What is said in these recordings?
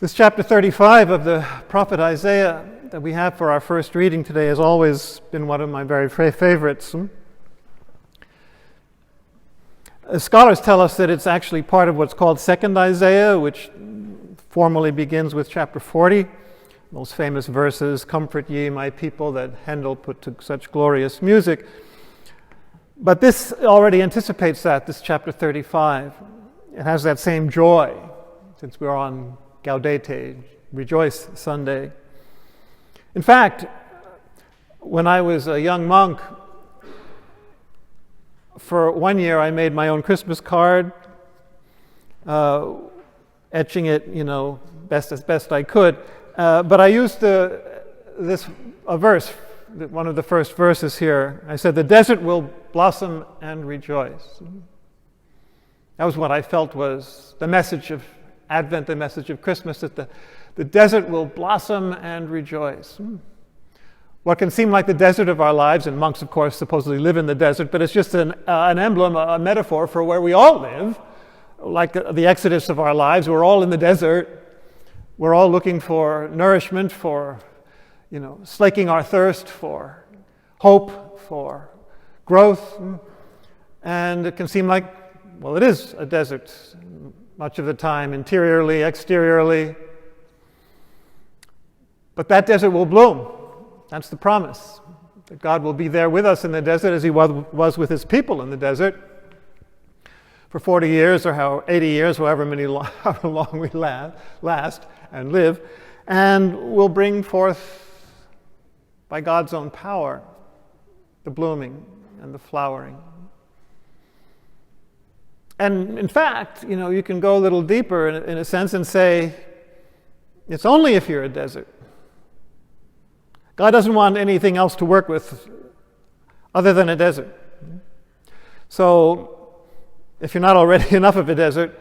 This chapter 35 of the prophet Isaiah that we have for our first reading today has always been one of my very favorites. Scholars tell us that it's actually part of what's called Second Isaiah, which formally begins with chapter 40. Most famous verses, "Comfort ye, my people," that Handel put to such glorious music. But this already anticipates that, this chapter 35. It has that same joy, since we're on Gaudete, Rejoice Sunday. In fact, when I was a young monk, for 1 year I made my own Christmas card, etching it, as best I could. But I used a verse, one of the first verses here. I said, "The desert will blossom and rejoice." That was what I felt was the message of Advent, the message of Christmas, that the desert will blossom and rejoice. What can seem like the desert of our lives, and monks, of course, supposedly live in the desert, but it's just an emblem, a metaphor for where we all live, like the exodus of our lives. We're all in the desert. We're all looking for nourishment, for slaking our thirst, for hope, for growth. And it can seem like, well, it is a desert much of the time, interiorly, exteriorly. But that desert will bloom. That's the promise, that God will be there with us in the desert as he was with his people in the desert for 40 years or 80 years, however long we last and live, and will bring forth, by God's own power, the blooming and the flowering. And in fact, you can go a little deeper in a sense and say, it's only if you're a desert. God doesn't want anything else to work with other than a desert. So, if you're not already enough of a desert,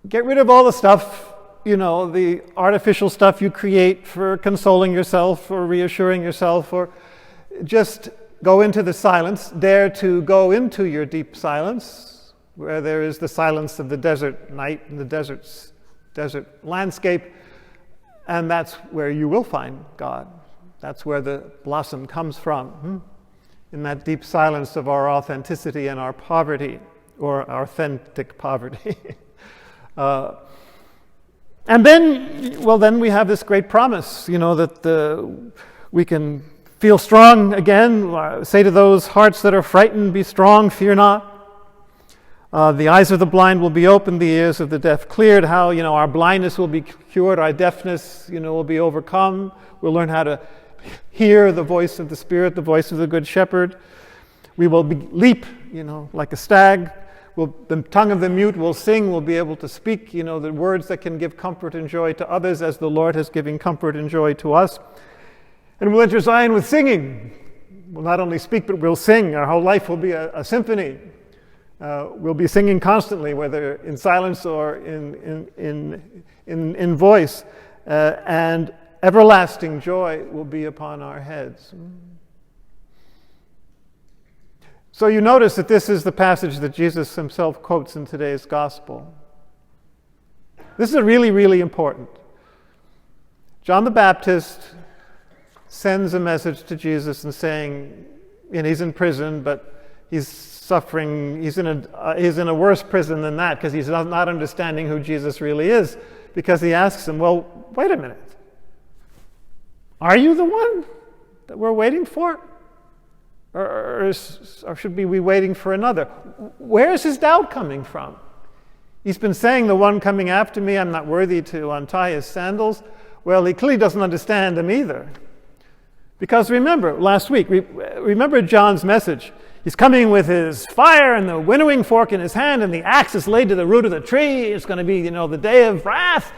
get rid of all the stuff, the artificial stuff you create for consoling yourself or reassuring yourself, or just go into the silence. Dare to go into your deep silence, where there is the silence of the desert night and the desert landscape, and that's where you will find God. That's where the blossom comes from, in that deep silence of our authenticity and our poverty, or our authentic poverty. And then we have this great promise, that we can feel strong again. Say to those hearts that are frightened, be strong, fear not. The eyes of the blind will be opened, the ears of the deaf cleared. How, our blindness will be cured, our deafness, will be overcome. We'll learn how to hear the voice of the Spirit, the voice of the Good Shepherd. We will leap, like a stag. The tongue of the mute will sing. We'll be able to speak, the words that can give comfort and joy to others, as the Lord has given comfort and joy to us. And we'll enter Zion with singing. We'll not only speak, but we'll sing. Our whole life will be a symphony. We'll be singing constantly, whether in silence or in voice, and everlasting joy will be upon our heads. So you notice that this is the passage that Jesus himself quotes in today's gospel. This is really, really important. John the Baptist sends a message to Jesus and saying, he's in prison, but he's suffering. He's in a worse prison than that, because he's not understanding who Jesus really is, because he asks him, well, wait a minute. Are you the one that we're waiting for? Or should we be waiting for another? Where is his doubt coming from? He's been saying, the one coming after me, I'm not worthy to untie his sandals. Well, he clearly doesn't understand them either. Because remember, last week, remember John's message. He's coming with his fire and the winnowing fork in his hand, and the axe is laid to the root of the tree. It's going to be, the day of wrath.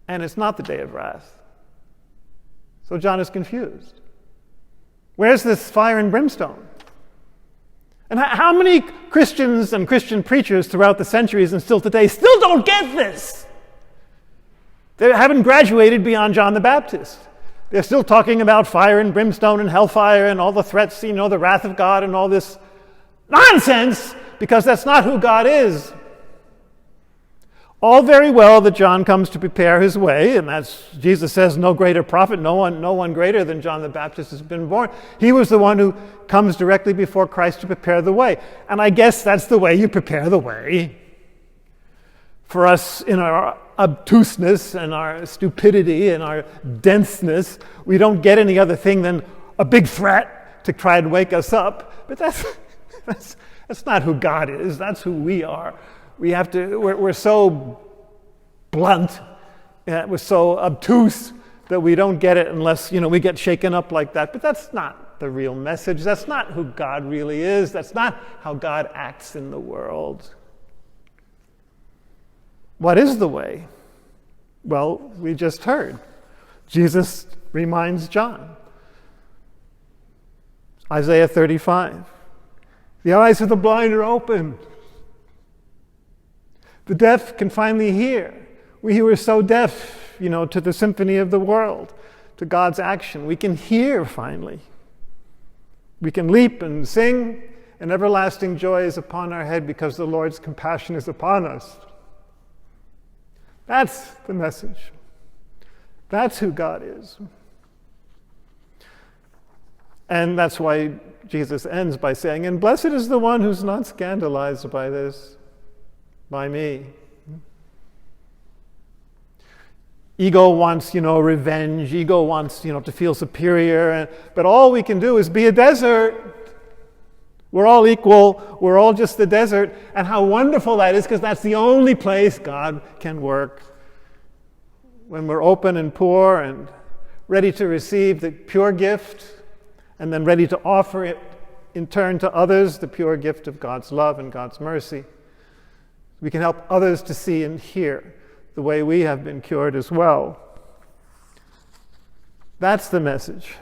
And it's not the day of wrath. So John is confused. Where's this fire and brimstone? And how many Christians and Christian preachers throughout the centuries and still today still don't get this? They haven't graduated beyond John the Baptist. They're still talking about fire and brimstone and hellfire and all the threats, the wrath of God and all this nonsense, because that's not who God is. all very well that John comes to prepare his way, and that's, Jesus says, no greater prophet, no one greater than John the Baptist has been born. He was the one who comes directly before Christ to prepare the way. And I guess that's the way you prepare the way. For us, in our obtuseness and our stupidity and our denseness, we don't get any other thing than a big threat to try and wake us up. But that's not who God is. That's who we are. We're so blunt, we're so obtuse that we don't get it unless, we get shaken up like that. But that's not the real message. That's not who God really is. That's not how God acts in the world. What is the way? Well, we just heard. Jesus reminds John. Isaiah 35. The eyes of the blind are opened. The deaf can finally hear. We who are so deaf, to the symphony of the world, to God's action, we can hear finally. We can leap and sing, and everlasting joy is upon our head because the Lord's compassion is upon us. That's the message. That's who God is. And that's why Jesus ends by saying, and blessed is the one who's not scandalized by this, by me. Ego wants, revenge. Ego wants, to feel superior. But all we can do is be a desert. We're all equal. We're all just the desert. And how wonderful that is, because that's the only place God can work. When we're open and poor and ready to receive the pure gift, and then ready to offer it in turn to others, the pure gift of God's love and God's mercy. We can help others to see and hear the way we have been cured as well. That's the message.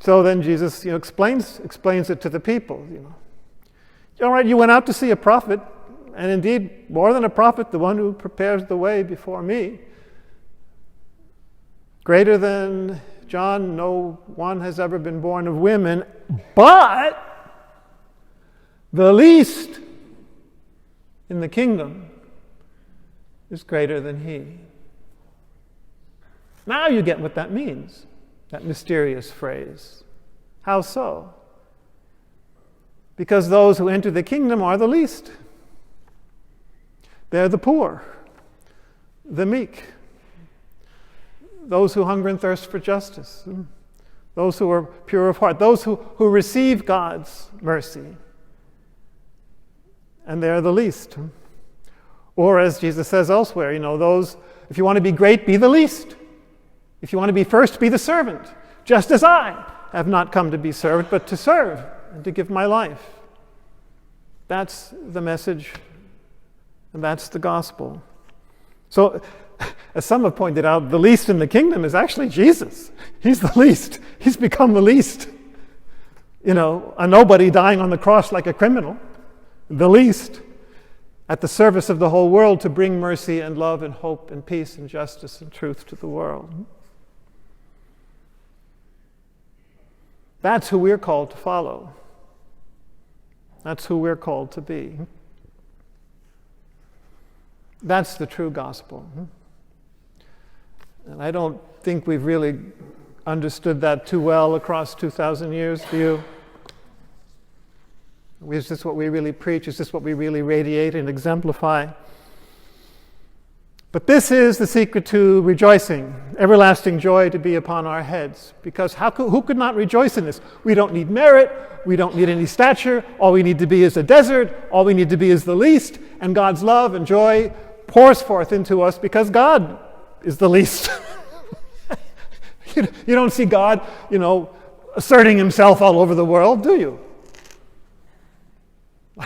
So then Jesus, explains it to the people. All right, you went out to see a prophet, and indeed, more than a prophet, the one who prepares the way before me. Greater than John, no one has ever been born of women, but the least in the kingdom is greater than he. Now you get what that means, that mysterious phrase. How so? Because those who enter the kingdom are the least. They're the poor, the meek, those who hunger and thirst for justice, those who are pure of heart, those who receive God's mercy. And they're the least. Or as Jesus says elsewhere, those, if you want to be great, be the least. If you want to be first, be the servant. Just as I have not come to be served, but to serve and to give my life. That's the message, and that's the gospel. So, as some have pointed out, the least in the kingdom is actually Jesus. He's the least. He's become the least. A nobody dying on the cross like a criminal. The least. At the service of the whole world to bring mercy and love and hope and peace and justice and truth to the world. That's who we're called to follow. That's who we're called to be. That's the true gospel. And I don't think we've really understood that too well across 2,000 years, do you? Is this what we really preach? Is this what we really radiate and exemplify? But this is the secret to rejoicing, everlasting joy to be upon our heads. Because who could not rejoice in this? We don't need merit. We don't need any stature. All we need to be is a desert. All we need to be is the least. And God's love and joy pours forth into us because God is the least. You don't see God, asserting himself all over the world, do you?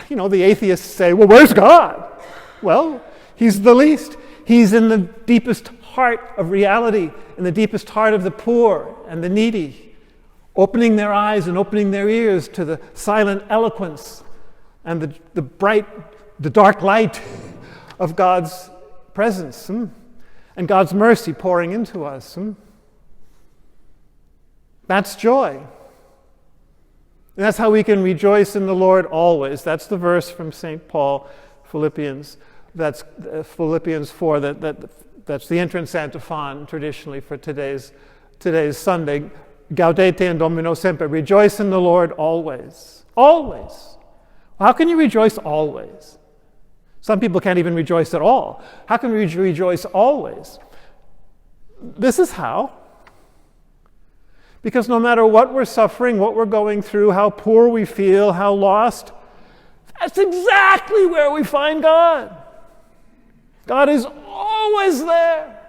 The atheists say, well, where's God? Well, he's the least. He's in the deepest heart of reality, in the deepest heart of the poor and the needy, opening their eyes and opening their ears to the silent eloquence and the dark light of God's presence and God's mercy pouring into us. That's joy. And that's how we can rejoice in the Lord always. That's the verse from St. Paul, Philippians. That's Philippians 4. That's the entrance antiphon traditionally for today's Sunday. Gaudete in Domino semper. Rejoice in the Lord always. Always. How can you rejoice always? Some people can't even rejoice at all. How can we rejoice always? This is how. Because no matter what we're suffering, what we're going through, how poor we feel, how lost, that's exactly where we find God. God is always there.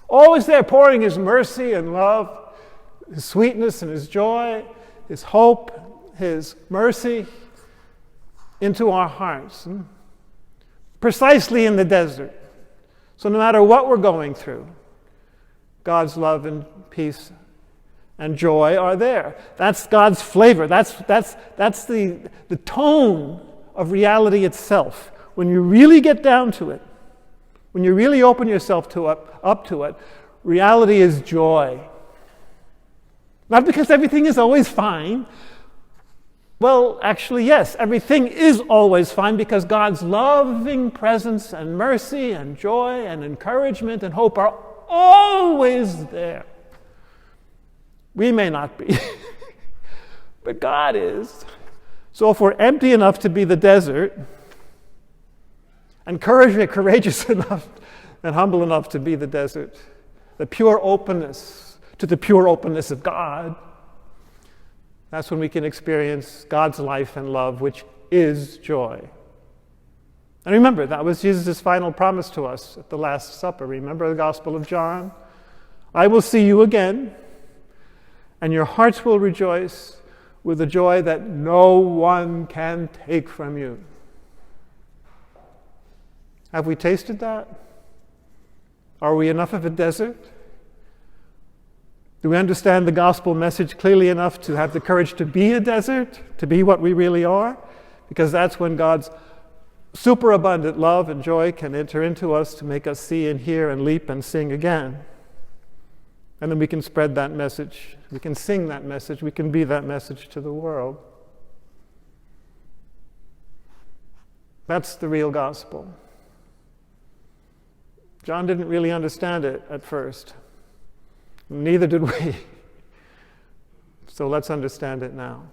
Always there, pouring His mercy and love, His sweetness and His joy, His hope, His mercy into our hearts. Precisely in the desert. So no matter what we're going through, God's love and peace and joy are there. That's God's flavor. That's the tone of reality itself. When you really get down to it, when you really open yourself up to it, reality is joy. Not because everything is always fine. Well, actually, yes, everything is always fine because God's loving presence and mercy and joy and encouragement and hope are always there. We may not be, but God is. So if we're empty enough to be the desert, and courageous enough and humble enough to be the desert, the pure openness to the pure openness of God, that's when we can experience God's life and love, which is joy. And remember, that was Jesus' final promise to us at the Last Supper. Remember the Gospel of John? I will see you again, and your hearts will rejoice with a joy that no one can take from you. Have we tasted that? Are we enough of a desert? Do we understand the gospel message clearly enough to have the courage to be a desert, to be what we really are? Because that's when God's superabundant love and joy can enter into us to make us see and hear and leap and sing again. And then we can spread that message. We can sing that message. We can be that message to the world. That's the real gospel. John didn't really understand it at first. Neither did we. So let's understand it now.